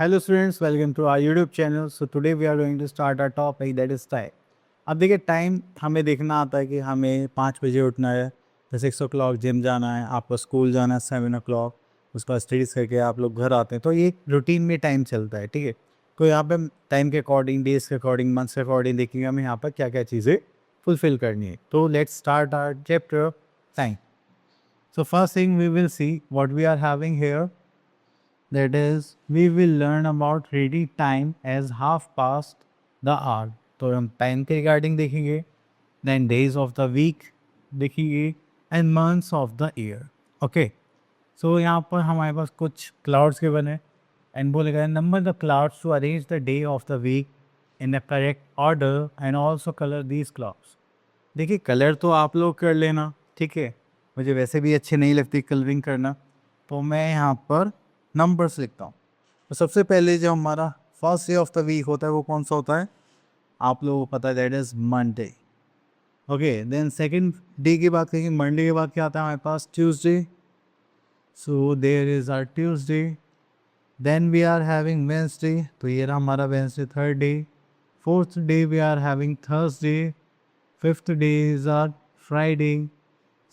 Hello students, welcome to our YouTube channel. So today we are going to start our topic that is time. अब देखिए time हमें देखना आता है कि हमें 5 बजे उठना है, तो 6 o'clock जिम जाना है, आपको स्कूल जाना है 7 o'clock, उसके बाद स्टडीज़ करके आप लोग घर आते हैं, तो ये रूटीन में टाइम चलता है, ठीक है। तो यहाँ पे टाइम के अकॉर्डिंग, डेज़ के अकॉर्डिंग, मंथ्स के अकॉर्डिंग देखेंगे हमें यहाँ पर क्या क्या चीज़ें फुलफिल करनी है। तो let's start our chapter time. So first thing we will see what we are having here, that is we will learn about reading time as half past the hour. तो हम टाइम के regarding देखेंगे, then days of the week देखेंगे and months of the year. Okay, so यहाँ पर हमारे पास कुछ clouds के बने एंड बोलेगा number the clouds to arrange the day of the week in the correct order and also colour these clouds. देखिए colour तो आप लोग कर लेना, ठीक है, मुझे वैसे भी अच्छी नहीं लगती कलरिंग करना, तो मैं यहाँ पर नंबर्स लिखता हूँ। तो सबसे पहले जो हमारा first day of the week होता है वो कौन सा होता है, आप लोगों को पता है, that is Monday. Okay, then second day की बात करेंगे, मंडे के बाद क्या आता है हमारे पास, Tuesday. So there is our Tuesday. Then we are having Wednesday, तो ये रहा हमारा Wednesday, third day. Fourth day we are having Thursday. Fifth day is our Friday.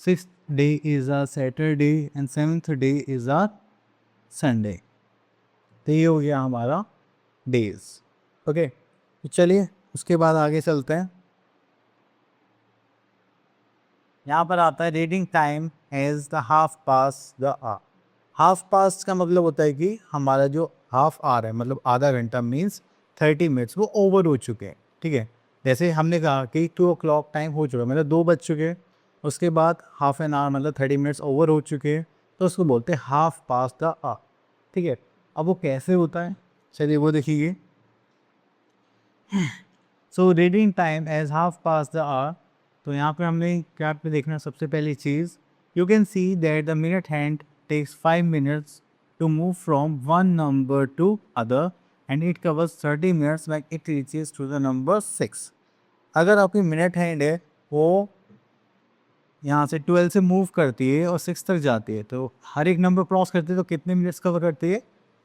Sixth day is our Saturday and seventh day is our Sunday. तो ये हो गया हमारा days. Okay, तो चलिए उसके बाद आगे चलते हैं। यहाँ पर आता है reading time as the half past the hour. Half past का मतलब होता है कि हमारा जो हाफ आवर है, मतलब आधा घंटा मीन्स 30 मिनट्स, वो ओवर हो चुके हैं, ठीक है। जैसे हमने कहा कि 2 o'clock टाइम हो चुका है, मतलब 2 बज चुके हैं, उसके बाद हाफ एन आवर मतलब 30 मिनट्स ओवर हो चुके हैं, तो उसको बोलते हैं हाफ पास द आवर, ठीक है। अब वो कैसे होता है, चलिए वो देखिए। So reading time as half past the hour, तो यहाँ पे हमने क्या पे देखना, सबसे पहली चीज़, you can see that the minute hand takes 5 minutes to move from one number to other and it covers 30 minutes when इट रीचेज टू द नंबर 6। अगर आपकी मिनट हैंड है वो यहाँ से 12 से मूव करती है और 6 तक जाती है, तो हर एक नंबर क्रॉस करती है तो कितने मिनट्स कवर करती है,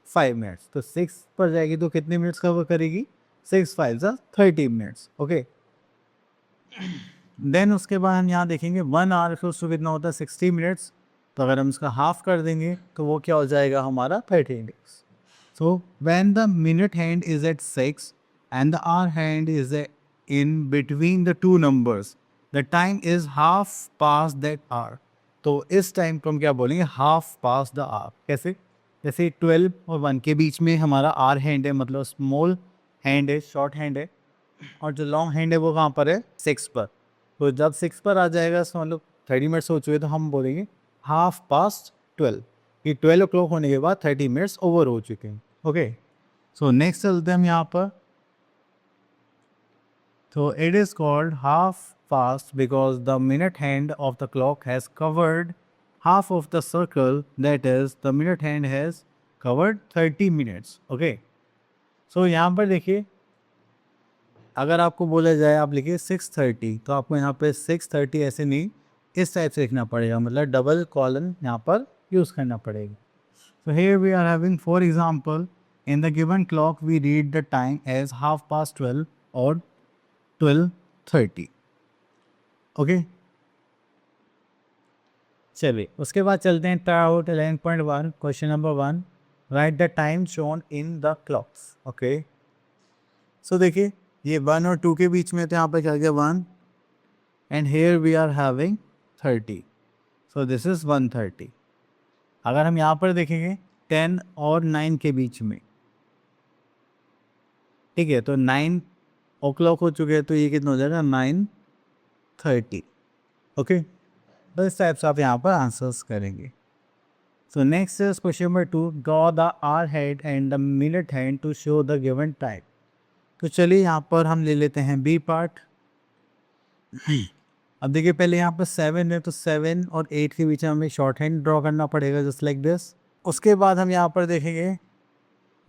5 मिनट्स। तो 6 पर जाएगी तो कितने मिनट्स कवर करेगी, 6 5 30 मिनट्स। ओके, देन उसके बाद हम यहाँ देखेंगे 1 आवर फिर उसको कितना होता है, 60 मिनट्स। तो अगर हम इसका हाफ कर देंगे तो वो क्या हो जाएगा हमारा, 30 minutes. So when the minute hand is at 6 and the hour hand is in between the two numbers, the time is half past that hour. तो इस टाइम को हम क्या बोलेंगे, हाफ पास द आवर। कैसे, जैसे 12 और 1 के बीच में हमारा आर हैंड है, मतलब स्मॉल हैंड है, शॉर्ट हैंड है, और जो लॉन्ग हैंड है वो कहाँ पर है, 6 पर। तो जब 6 पर आ जाएगा तो मतलब 30 मिनट्स हो चुके, तो हम बोलेंगे हाफ पास्ट 12, कि 12 o'clock होने के बाद 30 मिनट्स ओवर हो चुके हैं। ओके, सो नेक्स्ट चलते हैं हम यहाँ पर। तो it is called half past because the minute hand of the clock has covered half of the circle, that is the minute hand has covered 30 minutes. Okay, so यहाँ पर देखिए, अगर आपको बोला जाए आप लिखिए 6:30, तो आपको यहाँ पे 6:30 ऐसे नहीं, इस टाइप से लिखना पड़ेगा, मतलब डबल कॉलन यहाँ पर यूज़ करना पड़ेगा। So here we are having for example, in the given clock we read the time as half past 12 और 12:30। ओके, चलिए उसके बाद चलते हैं टाउट 11.1, question number 1, right the time shown in the clocks. Okay, so देखिए ये 1 और 2 के बीच में, तो यहाँ पर क्या गया 1 and here we are having 30, so this is 1:30। अगर हम यहाँ पर देखेंगे 10 और 9 के बीच में, ठीक है, तो 9 o'clock हो चुके हैं, तो ये कितना हो जाएगा, 9:30। ओके, तो इस टाइप से आप यहाँ पर आंसर्स करेंगे। So next is question number 2, draw the hour hand and the minute hand to show the given time. तो चलिए यहाँ पर हम ले लेते हैं बी पार्ट। अब देखिए पहले यहाँ पर 7 है, तो 7 और 8 के बीच में हमें शॉर्ट हैंड ड्रॉ करना पड़ेगा, जस्ट लाइक दिस। उसके बाद हम यहाँ पर देखेंगे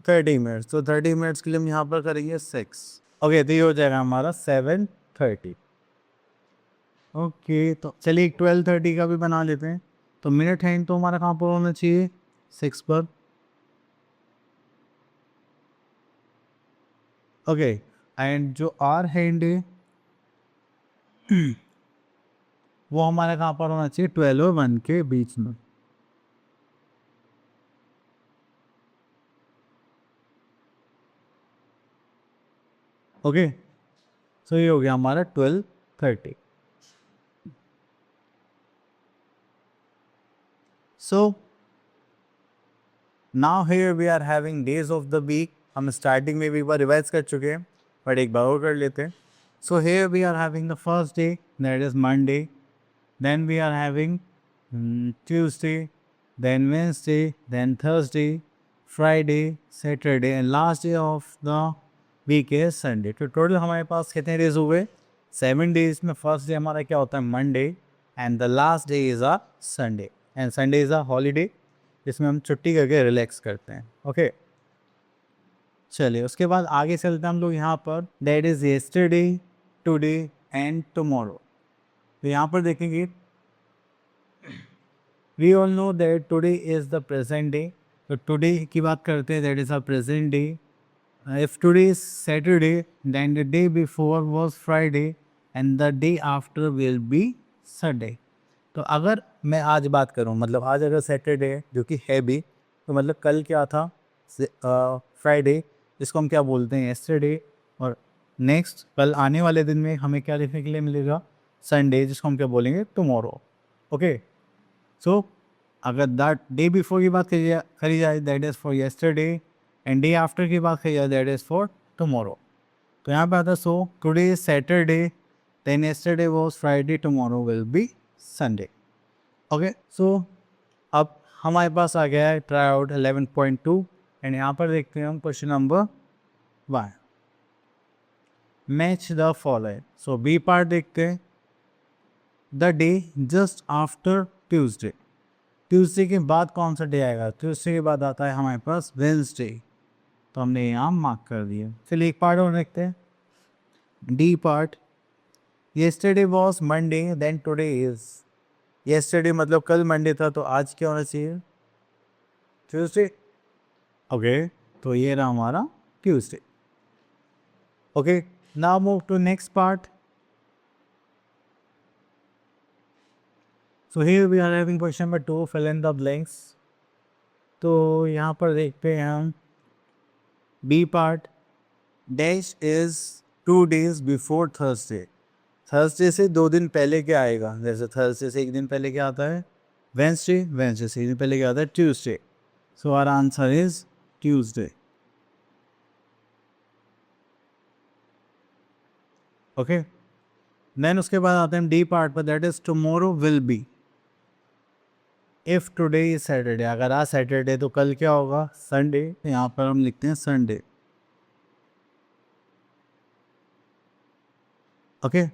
30 मिनट्स, तो 30 मिनट्स के लिए हम यहाँ पर करेंगे 6। ओके, तो ये हो जाएगा हमारा 7:30। ओके, तो चलिए 12:30 का भी बना लेते हैं। तो मिनट हैंड तो हमारा कहाँ पर होना चाहिए, 6 पर। ओके, एंड जो आर हैंड है वो हमारे कहाँ पर होना चाहिए, 12 और 1 के बीच में। ओके, सो ये हो गया हमारा 12:30। So now here we are having days of the week. हम स्टार्टिंग में भी एक बार रिवाइज कर चुके हैं, बट एक बार और कर लेते हैं। So here we are having the first day, that is Monday, then we are having Tuesday, then Wednesday, then Thursday, Friday, Saturday and last day of the week is Sunday. तो total हमारे पास कितने days हुए, 7 days में first day हमारा क्या होता है, Monday, and the last day is a Sunday, and Sunday is a holiday जिसमें हम छुट्टी करके रिलैक्स करते हैं। ओके, चलिए उसके बाद आगे चलते हैं हम लोग यहाँ पर, that is yesterday, today and tomorrow. तो यहाँ पर देखेंगे, we all know that today is the present day. तो टुडे की बात करते हैं, that is a present day. If today is Saturday, then the day before was Friday and the day after will be Sunday. तो अगर मैं आज बात करूं, मतलब आज अगर सैटरडे है जो कि है भी, तो मतलब कल क्या था, फ्राइडे, जिसको हम क्या बोलते हैं, yesterday। और नेक्स्ट कल आने वाले दिन में हमें क्या देखने के लिए मिलेगा, संडे, जिसको हम क्या बोलेंगे, टुमारो। ओके, सो अगर दैट डे बिफोर की बात करी जाए, that is for yesterday, and day after की बात करी जाए, दैट इज़ फॉर टुमारो। तो यहाँ पे आता है, so today is Saturday, then yesterday was Friday, tomorrow will be Sunday. Okay, so अब हमारे पास आ गया है ट्राई आउट 11.2, एंड यहाँ पर देखते हैं हम question number 1, match the following. So B part देखते हैं, the day just after Tuesday. Tuesday के बाद कौन सा डे आएगा, ट्यूसडे के बाद आता है हमारे पास वेंसडे, तो हमने यहाँ मार्क कर दिया। चलिए एक पार्ट और देखते हैं, D part, yesterday was Monday, then today is. Yesterday मतलब कल मंडे था, तो आज क्या होना चाहिए, ट्यूसडे। ओके, तो ये रहा हमारा Tuesday. Okay, now move to next part. So here we are having question number 2, fill in the blanks. तो यहाँ पर देखते हैं हम B part, dash is 2 days before Thursday. Thursday से 2 दिन पहले क्या आएगा, जैसे थर्सडे से 1 दिन पहले क्या आता है, वेंसडे, वेंसडे से 1 दिन पहले क्या आता है, Tuesday. So our answer is Tuesday. Okay, then उसके बाद आते हैं डी पार्ट पर, that is tomorrow will be. If today is Saturday, अगर आज सैटरडे तो कल क्या होगा, संडे। यहाँ पर हम लिखते हैं Sunday. Okay,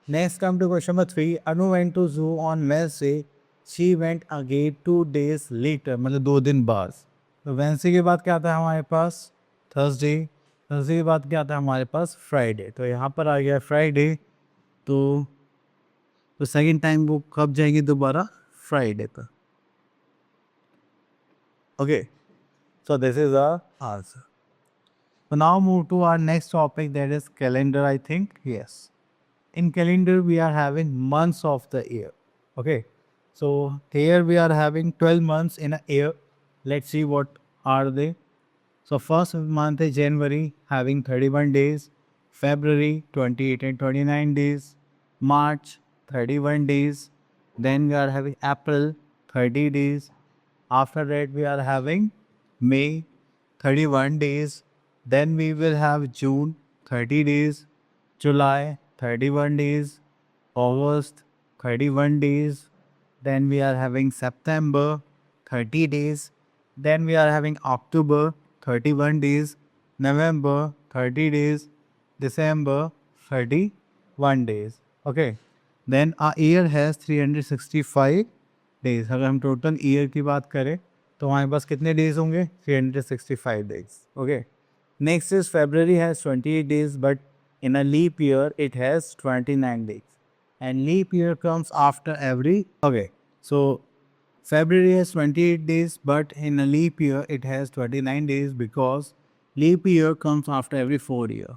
next come to question number 3, Anu went to zoo on Wednesday, she went again 2 days later, मतलब 2 दिन बाद। तो वेंसडे के बाद क्या आता है हमारे पास, थर्सडे, थर्सडे के बाद क्या आता है हमारे पास, फ्राइडे। तो यहाँ पर आ गया फ्राइडे, तो सेकेंड टाइम वो कब जाएंगे दोबारा, फ्राइडे पर। Okay, so this is our answer. So now move to our next topic, that is calendar, I think. Yes. In calendar we are having months of the year. Okay. So here we are having 12 months in a year. Let's see what are they. So first month is January, having 31 days. February 28 and 29 days. March 31 days. Then we are having April 30 days. After that we are having May 31 days. Then we will have June 30 days. July 31 days. August 31 days. Then we are having September 30 days. Then we are having October 31 days. November 30 days. December 31 days. Okay. Then our year has 365 days. अगर हम total year की बात करें तो हमारे पास कितने days होंगे, 365 days. Okay. Next is February has 28 days, but in a leap year it has 29 days. And leap year comes after every. Okay. So February has 28 days, but in a leap year it has 29 days because leap year comes after every 4 year,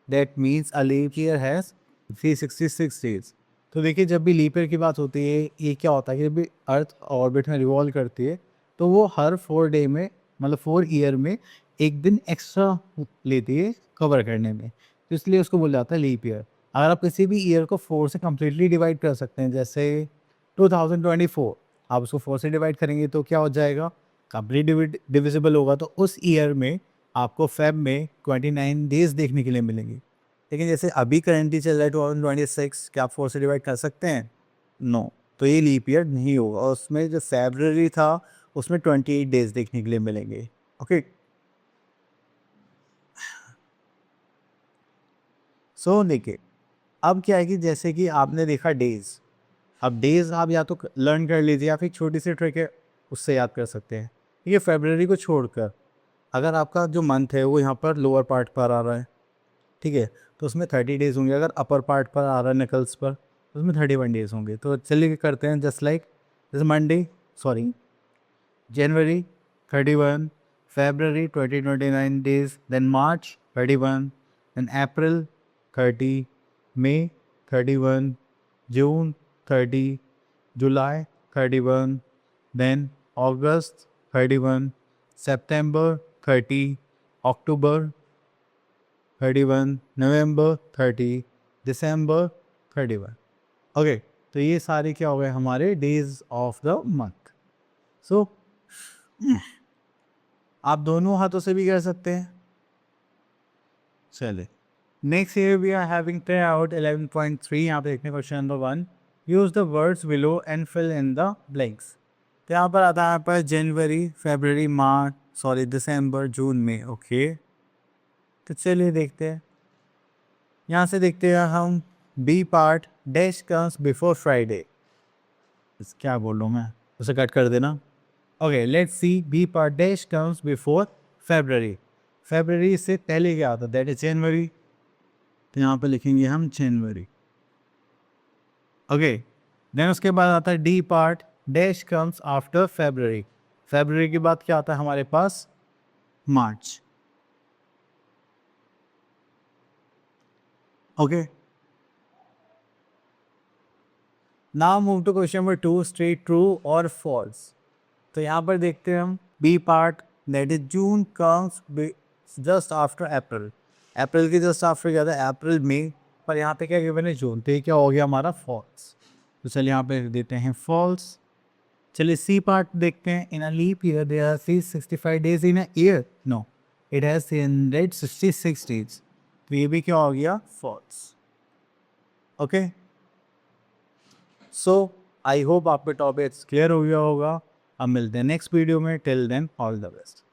that means a leap year has 366 days. तो देखिए जब भी leap year की बात होती है, ये क्या होता है कि जब भी अर्थ ऑर्बिट में रिवॉल्व करती है तो वो हर 4 डे में, मतलब 4 ईयर में एक दिन एक्स्ट्रा लेती है कवर करने में, तो इसलिए उसको बोला जाता है लीप ईयर। अगर आप किसी भी ईयर को 4 से कम्प्लीटली डिवाइड कर सकते हैं, जैसे 2024 आप उसको 4 से डिवाइड करेंगे तो क्या हो जाएगा, कंप्लीट डिविजिबल होगा, तो उस ईयर में आपको फेब में 29 डेज देखने के लिए मिलेंगे। लेकिन जैसे अभी करेंटली चल रहा है 2026, क्या आप 4 से डिवाइड कर सकते हैं? नो, तो ये लीप ईयर नहीं होगा। और उसमें जो फेब्रुअरी था उसमें 28 डेज देखने के लिए मिलेंगे। ओके, सो देखिए अब क्या है कि जैसे कि आपने देखा डेज, अब डेज आप या तो लर्न कर लीजिए या फिर छोटी सी ट्रिक है उससे याद कर सकते हैं। ये फेब्रुअरी को छोड़कर अगर आपका जो मंथ है वो यहाँ पर लोअर पार्ट पर आ रहा है, ठीक है, तो उसमें 30 डेज होंगे। अगर अपर पार्ट पर आ रहा है नकल्स पर तो उसमें 31 डेज होंगे। तो चलिए करते हैं, just like this Monday, sorry, January 31, February 29 days, then March 31, then April 30, May 31, June 30, July 31, then August 31, September 30, October 31, November 30, December 31। Okay, तो ये सारे क्या हो गए हमारे days of the month. So आप दोनों हाथों से भी कर सकते हैं। चलिए next year we are having try out 11.3। यहाँ पे देखने question number 1, use the words below and fill in the blanks. तो यहाँ पर आता है यहाँ पर जनवरी, फेबररी, मार्च, सॉरी दिसंबर, जून में। ओके, तो चलिए देखते हैं। यहाँ से देखते हैं हम B part, dash comes before Friday. क्या बोल रहा हूँ मैं, उसे कट कर देना। Okay, let's see B part, dash comes before February. February से पहले क्या आता है, दैट इज जनवरी, तो यहाँ पे लिखेंगे हम जनवरी। ओके, देन उसके बाद आता है D part, dash comes after February. February के बाद क्या आता है हमारे पास, March. Okay, now move to question number 2, state true और फॉल्स। तो यहाँ पर देखते हैं हम B part, that is June comes just after April. April के जस्ट आफ्टर क्या था, अप्रैल में, पर यहाँ पे क्या गिवन है, जून, तो ये क्या हो गया हमारा फॉल्स। तो चलिए यहाँ पे देते हैं फॉल्स। चलिए सी पार्ट देखते हैं, in a leap year there are 365 days in a year, no it has 366 days, तो ये भी क्या हो गया, false. Okay, so I hope आप पे टॉपिक क्लियर हो गया होगा। अब मिलते हैं नेक्स्ट वीडियो में, till then all the best.